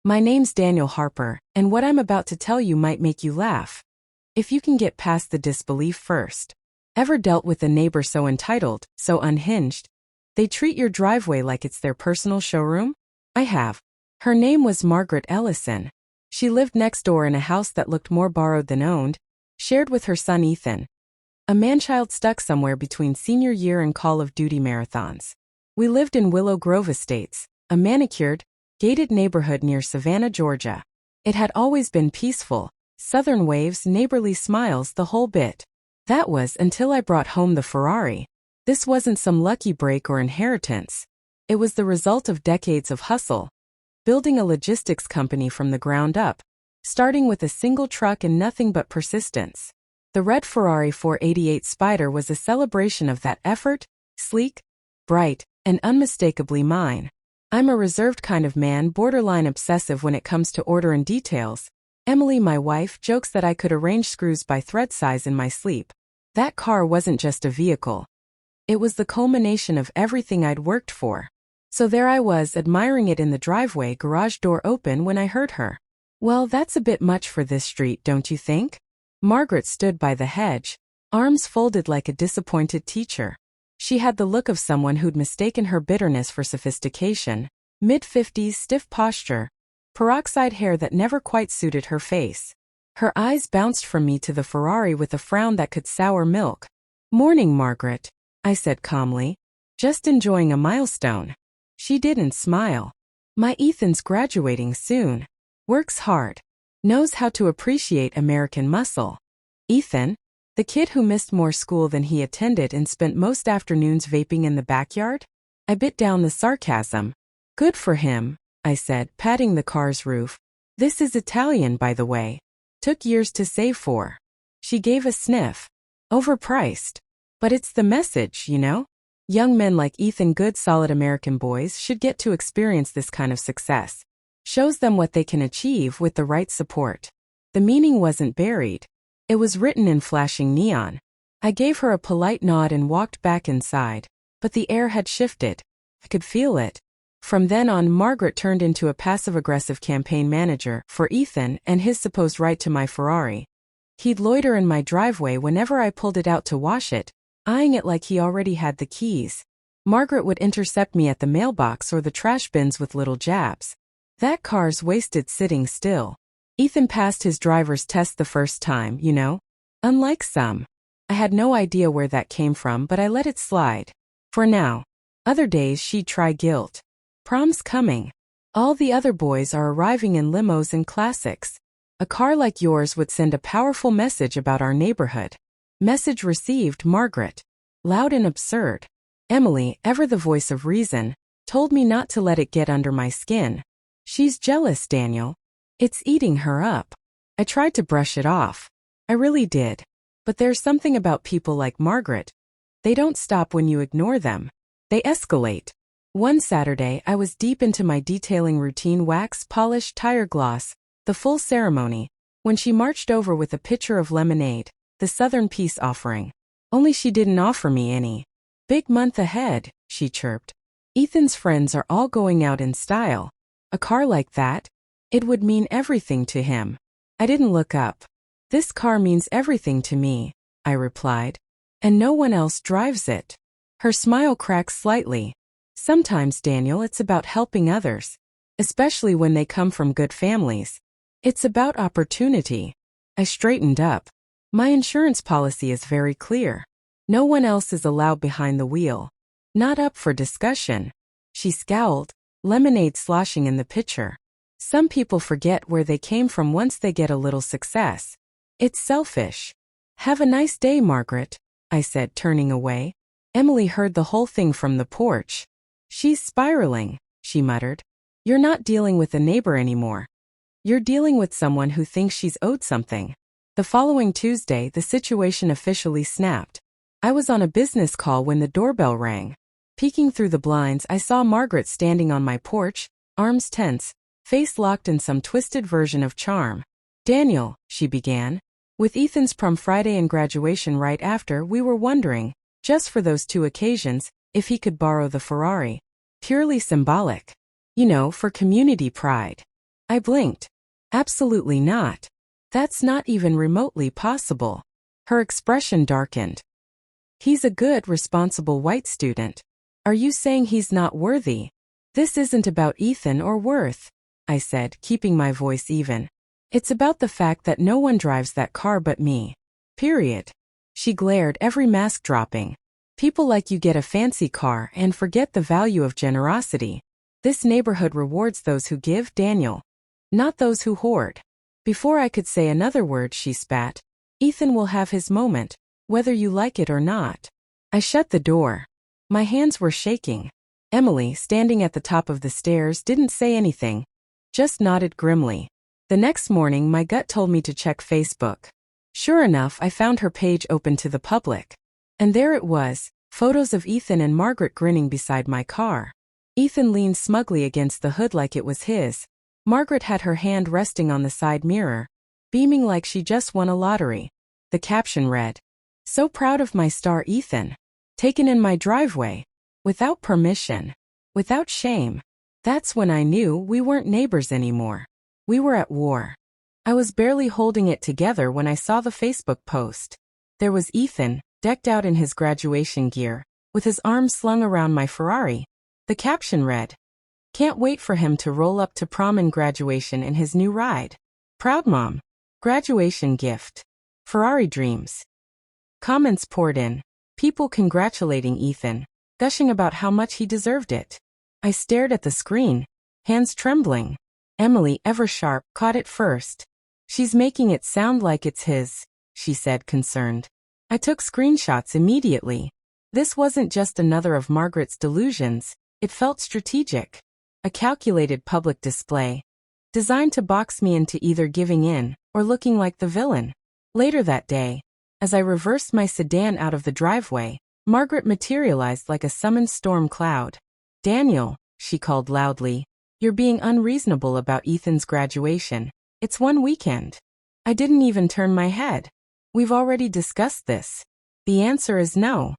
My name's Daniel Harper, and what I'm about to tell you might make you laugh. If you can get past the disbelief first. Ever dealt with a neighbor so entitled, so unhinged? They treat your driveway like it's their personal showroom? I have. Her name was Margaret Ellison. She lived next door in a house that looked more borrowed than owned, shared with her son Ethan, a man-child stuck somewhere between senior year and Call of Duty marathons. We lived in Willow Grove Estates, a manicured, gated neighborhood near Savannah, Georgia. It had always been peaceful, southern waves, neighborly smiles, the whole bit. That was until I brought home the Ferrari. This wasn't some lucky break or inheritance. It was the result of decades of hustle, building a logistics company from the ground up, starting with a single truck and nothing but persistence. The red Ferrari 488 Spider was a celebration of that effort, sleek, bright, and unmistakably mine. I'm a reserved kind of man, borderline obsessive when it comes to order and details. Emily, my wife, jokes that I could arrange screws by thread size in my sleep. That car wasn't just a vehicle. It was the culmination of everything I'd worked for. So there I was, admiring it in the driveway, garage door open, when I heard her. Well, that's a bit much for this street, don't you think? Margaret stood by the hedge, arms folded like a disappointed teacher. She had the look of someone who'd mistaken her bitterness for sophistication, mid-50s, stiff posture, peroxide hair that never quite suited her face. Her eyes bounced from me to the Ferrari with a frown that could sour milk. "Morning, Margaret," I said calmly. "Just enjoying a milestone." She didn't smile. "My Ethan's graduating soon. Works hard. Knows how to appreciate American muscle." Ethan? The kid who missed more school than he attended and spent most afternoons vaping in the backyard? I bit down the sarcasm. "Good for him," I said, patting the car's roof. "This is Italian, by the way. Took years to save for." She gave a sniff. "Overpriced. But it's the message, you know? Young men like Ethan, good solid American boys, should get to experience this kind of success. Shows them what they can achieve with the right support." The meaning wasn't buried. It was written in flashing neon. I gave her a polite nod and walked back inside, but the air had shifted. I could feel it. From then on, Margaret turned into a passive-aggressive campaign manager for Ethan and his supposed right to my Ferrari. He'd loiter in my driveway whenever I pulled it out to wash it, eyeing it like he already had the keys. Margaret would intercept me at the mailbox or the trash bins with little jabs. "That car's wasted sitting still. Ethan passed his driver's test the first time, you know? Unlike some." I had no idea where that came from, but I let it slide. For now. Other days she'd try guilt. "Prom's coming. All the other boys are arriving in limos and classics. A car like yours would send a powerful message about our neighborhood." Message received, Margaret. Loud and absurd. Emily, ever the voice of reason, told me not to let it get under my skin. "She's jealous, Daniel. It's eating her up." I tried to brush it off. I really did. But there's something about people like Margaret. They don't stop when you ignore them. They escalate. One Saturday, I was deep into my detailing routine, wax, polish, tire gloss, the full ceremony, when she marched over with a pitcher of lemonade, the Southern peace offering. Only she didn't offer me any. "Big month ahead," she chirped. "Ethan's friends are all going out in style. A car like that? It would mean everything to him." I didn't look up. "This car means everything to me," I replied. "And no one else drives it." Her smile cracked slightly. "Sometimes, Daniel, it's about helping others. Especially when they come from good families. It's about opportunity." I straightened up. "My insurance policy is very clear. No one else is allowed behind the wheel. Not up for discussion." She scowled, lemonade sloshing in the pitcher. "Some people forget where they came from once they get a little success. It's selfish." "Have a nice day, Margaret," I said, turning away. Emily heard the whole thing from the porch. "She's spiraling," she muttered. "You're not dealing with a neighbor anymore. You're dealing with someone who thinks she's owed something." The following Tuesday, the situation officially snapped. I was on a business call when the doorbell rang. Peeking through the blinds, I saw Margaret standing on my porch, arms tense, face locked in some twisted version of charm. "Daniel," she began. "With Ethan's prom Friday and graduation right after, we were wondering, just for those two occasions, if he could borrow the Ferrari. Purely symbolic. You know, for community pride." I blinked. Absolutely not. That's not even remotely possible. Her expression darkened. He's a good, responsible white student. Are you saying he's not worthy? This isn't about Ethan or worth, I said, keeping my voice even. It's about the fact that no one drives that car but me. Period. She glared, every mask dropping. People like you get a fancy car and forget the value of generosity. This neighborhood rewards those who give, Daniel, not those who hoard. Before I could say another word, she spat. Ethan will have his moment, whether you like it or not. I shut the door. My hands were shaking. Emily, standing at the top of the stairs, didn't say anything, just nodded grimly. The next morning, my gut told me to check Facebook. Sure enough, I found her page open to the public. And there it was, photos of Ethan and Margaret grinning beside my car. Ethan leaned smugly against the hood like it was his. Margaret had her hand resting on the side mirror, beaming like she just won a lottery. The caption read, "So proud of my star Ethan. Taken in my driveway. Without permission. Without shame." That's when I knew we weren't neighbors anymore. We were at war. I was barely holding it together when I saw the Facebook post. There was Ethan, decked out in his graduation gear, with his arms slung around my Ferrari. The caption read, "Can't wait for him to roll up to prom and graduation in his new ride. Proud mom. Graduation gift. Ferrari dreams." Comments poured in. People congratulating Ethan, gushing about how much he deserved it. I stared at the screen, hands trembling. Emily, ever sharp, caught it first. "She's making it sound like it's his," she said, concerned. I took screenshots immediately. This wasn't just another of Margaret's delusions, it felt strategic. A calculated public display, designed to box me into either giving in or looking like the villain. Later that day, as I reversed my sedan out of the driveway, Margaret materialized like a summoned storm cloud. "Daniel," she called loudly, "you're being unreasonable about Ethan's graduation. It's one weekend." I didn't even turn my head. "We've already discussed this. The answer is no."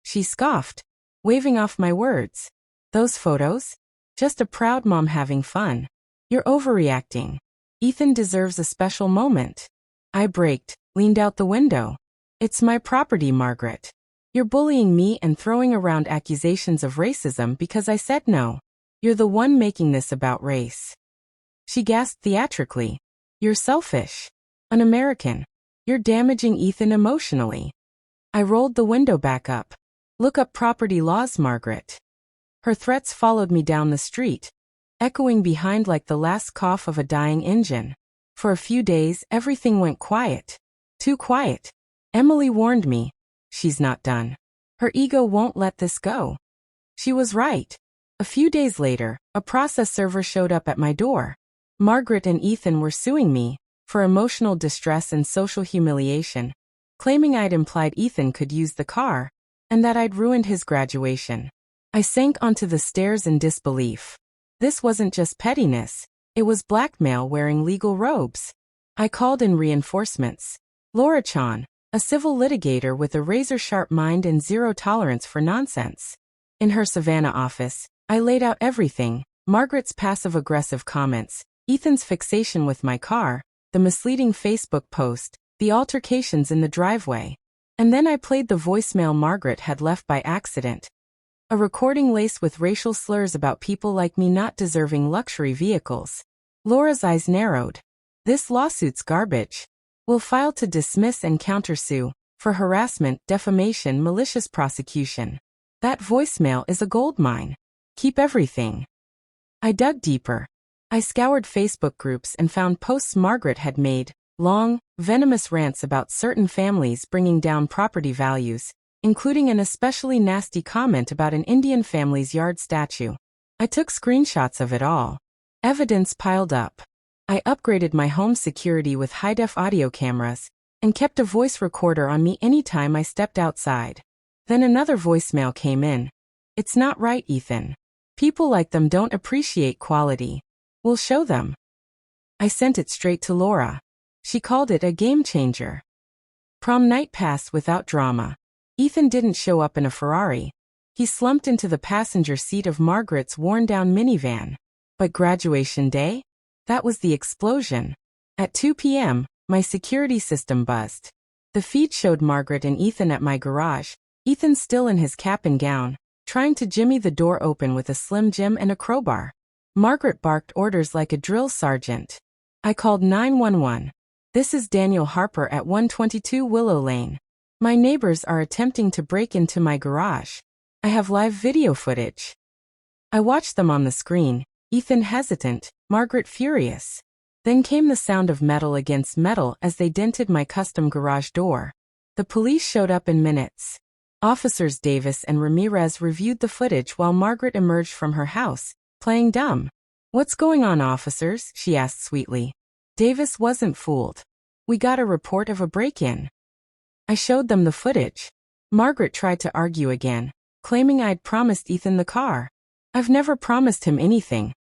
She scoffed, waving off my words. "Those photos? Just a proud mom having fun. You're overreacting. Ethan deserves a special moment." I braked, leaned out the window. "It's my property, Margaret. You're bullying me and throwing around accusations of racism because I said no. You're the one making this about race." She gasped theatrically. "You're selfish. Un-American. You're damaging Ethan emotionally." I rolled the window back up. "Look up property laws, Margaret." Her threats followed me down the street, echoing behind like the last cough of a dying engine. For a few days, everything went quiet. Too quiet. Emily warned me. She's not done. Her ego won't let this go. She was right. A few days later, a process server showed up at my door. Margaret and Ethan were suing me for emotional distress and social humiliation, claiming I'd implied Ethan could use the car and that I'd ruined his graduation. I sank onto the stairs in disbelief. This wasn't just pettiness, it was blackmail wearing legal robes. I called in reinforcements. Laura Chan, a civil litigator with a razor-sharp mind and zero tolerance for nonsense. In her Savannah office, I laid out everything: Margaret's passive-aggressive comments, Ethan's fixation with my car, the misleading Facebook post, the altercations in the driveway. And then I played the voicemail Margaret had left by accident. A recording laced with racial slurs about people like me not deserving luxury vehicles. Laura's eyes narrowed. "This lawsuit's garbage. We'll file to dismiss and countersue for harassment, defamation, malicious prosecution." That voicemail is a goldmine. Keep everything. I dug deeper. I scoured Facebook groups and found posts Margaret had made, long, venomous rants about certain families bringing down property values, including an especially nasty comment about an Indian family's yard statue. I took screenshots of it all. Evidence piled up. I upgraded my home security with high-def audio cameras and kept a voice recorder on me anytime I stepped outside. Then another voicemail came in. "It's not right, Ethan. People like them don't appreciate quality. We'll show them." I sent it straight to Laura. She called it a game changer. Prom night passed without drama. Ethan didn't show up in a Ferrari. He slumped into the passenger seat of Margaret's worn-down minivan. But graduation day? That was the explosion. At 2 p.m., my security system buzzed. The feed showed Margaret and Ethan at my garage, Ethan still in his cap and gown, trying to jimmy the door open with a Slim Jim and a crowbar. Margaret barked orders like a drill sergeant. I called 911. This is Daniel Harper at 122 Willow Lane. My neighbors are attempting to break into my garage. I have live video footage. I watched them on the screen, Ethan hesitant, Margaret furious. Then came the sound of metal against metal as they dented my custom garage door. The police showed up in minutes. Officers Davis and Ramirez reviewed the footage while Margaret emerged from her house, playing dumb. "What's going on, officers?" she asked sweetly. Davis wasn't fooled. "We got a report of a break-in." I showed them the footage. Margaret tried to argue again, claiming I'd promised Ethan the car. "I've never promised him anything,"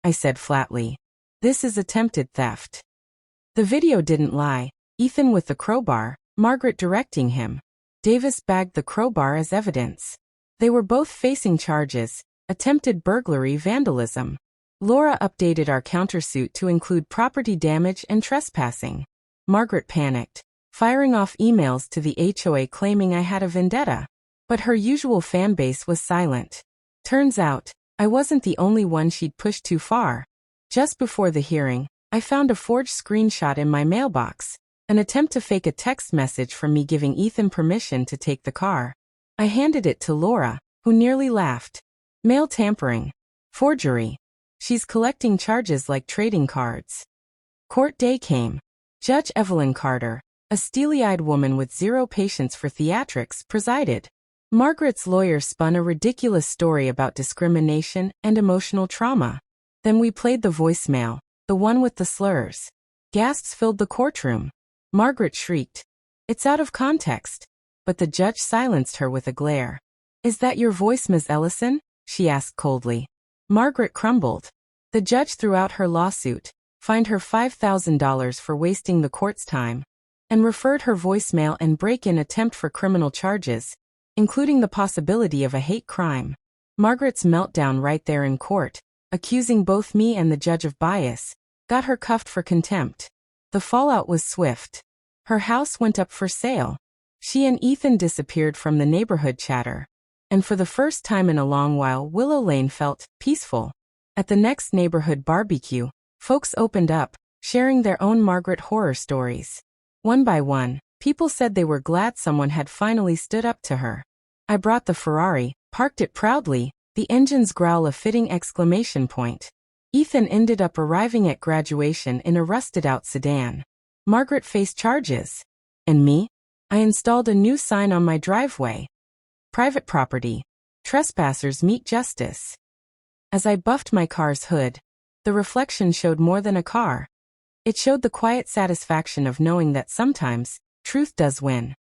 I said flatly. "This is attempted theft." The video didn't lie. Ethan with the crowbar, Margaret directing him. Davis bagged the crowbar as evidence. They were both facing charges, attempted burglary, vandalism. Laura updated our countersuit to include property damage and trespassing. Margaret panicked, firing off emails to the HOA claiming I had a vendetta. But her usual fan base was silent. Turns out, I wasn't the only one she'd pushed too far. Just before the hearing, I found a forged screenshot in my mailbox, an attempt to fake a text message from me giving Ethan permission to take the car. I handed it to Laura, who nearly laughed. Mail tampering. Forgery. She's collecting charges like trading cards. Court day came. Judge Evelyn Carter, a steely-eyed woman with zero patience for theatrics, presided. Margaret's lawyer spun a ridiculous story about discrimination and emotional trauma. Then we played the voicemail, the one with the slurs. Gasps filled the courtroom. Margaret shrieked, "It's out of context." But the judge silenced her with a glare. "Is that your voice, Ms. Ellison?" she asked coldly. Margaret crumbled. The judge threw out her lawsuit, fined her $5,000 for wasting the court's time, and referred her voicemail and break-in attempt for criminal charges, including the possibility of a hate crime. Margaret's meltdown right there in court, accusing both me and the judge of bias, got her cuffed for contempt. The fallout was swift. Her house went up for sale. She and Ethan disappeared from the neighborhood chatter. And for the first time in a long while, Willow Lane felt peaceful. At the next neighborhood barbecue, folks opened up, sharing their own Margaret horror stories. One by one, people said they were glad someone had finally stood up to her. I brought the Ferrari, parked it proudly, the engine's growl a fitting exclamation point. Ethan ended up arriving at graduation in a rusted-out sedan. Margaret faced charges. And me? I installed a new sign on my driveway. Private property. Trespassers meet justice. As I buffed my car's hood, the reflection showed more than a car. It showed the quiet satisfaction of knowing that sometimes, truth does win.